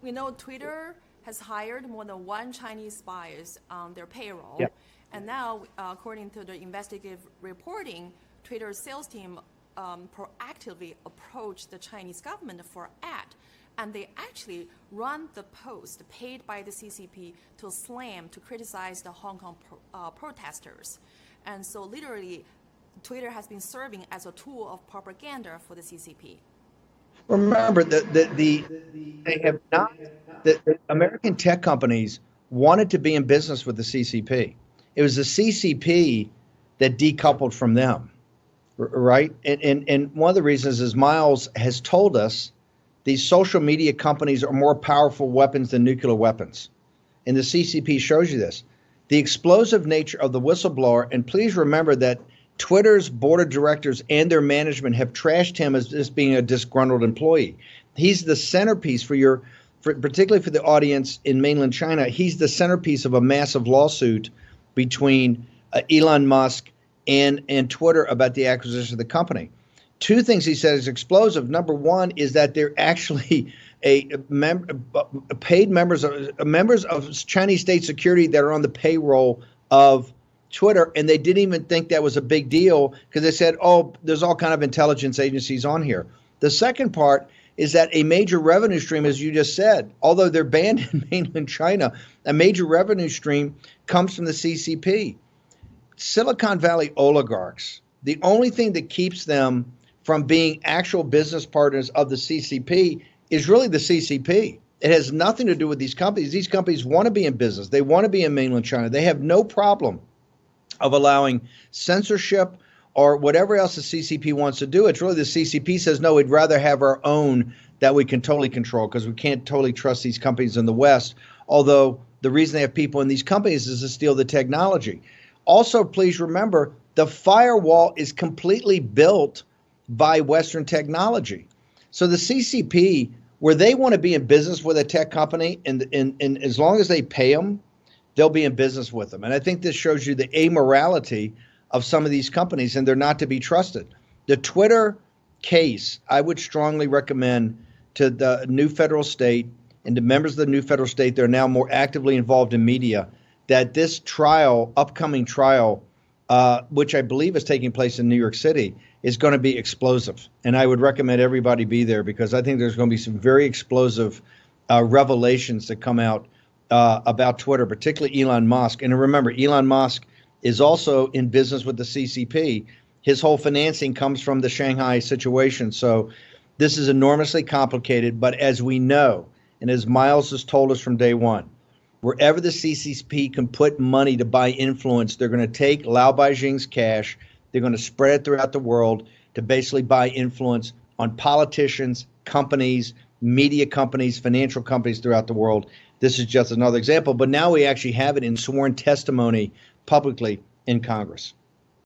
we know Twitter has hired more than one Chinese spies on their payroll. Yeah. And now, according to the investigative reporting, Twitter's sales team proactively approached the Chinese government for ad. And they actually run the post paid by the CCP to criticize the Hong Kong protesters. And so literally, Twitter has been serving as a tool of propaganda for the CCP. Remember, the American tech companies wanted to be in business with the CCP. It was the CCP that decoupled from them, right? And one of the reasons is Miles has told us these social media companies are more powerful weapons than nuclear weapons. And the CCP shows you this. The explosive nature of the whistleblower, and please remember that Twitter's board of directors and their management have trashed him as just being a disgruntled employee. He's the centerpiece particularly for the audience in mainland China, he's the centerpiece of a massive lawsuit between Elon Musk and Twitter about the acquisition of the company. Two things he said is explosive. Number one is that they're actually paid members of Chinese state security that are on the payroll of Twitter, and they didn't even think that was a big deal because they said, oh, there's all kind of intelligence agencies on here. The second part is that a major revenue stream, as you just said, although they're banned in mainland China, a major revenue stream comes from the CCP. Silicon Valley oligarchs, the only thing that keeps them from being actual business partners of the CCP is really the CCP. It has nothing to do with these companies. These companies want to be in business. They want to be in mainland China. They have no problem of allowing censorship or whatever else the CCP wants to do. It's really the CCP says, no, we'd rather have our own that we can totally control because we can't totally trust these companies in the West. Although the reason they have people in these companies is to steal the technology. Also, please remember, the firewall is completely built by Western technology. So the CCP, where they want to be in business with a tech company, and as long as they pay them, they'll be in business with them. And I think this shows you the amorality of some of these companies, and they're not to be trusted. The Twitter case, I would strongly recommend to the new federal state and to members of the new federal state that are now more actively involved in media, that this trial, upcoming trial, which I believe is taking place in New York City, is going to be explosive. And I would recommend everybody be there because I think there's going to be some very explosive revelations that come out about Twitter, particularly Elon Musk. And remember, Elon Musk is also in business with the CCP. His whole financing comes from the Shanghai situation. So this is enormously complicated. But as we know, and as Miles has told us from day one, wherever the CCP can put money to buy influence, they're going to take Lao Baixing's cash. They're going to spread it throughout the world to basically buy influence on politicians, companies, media companies, financial companies throughout the world. This is just another example. But now we actually have it in sworn testimony publicly in Congress.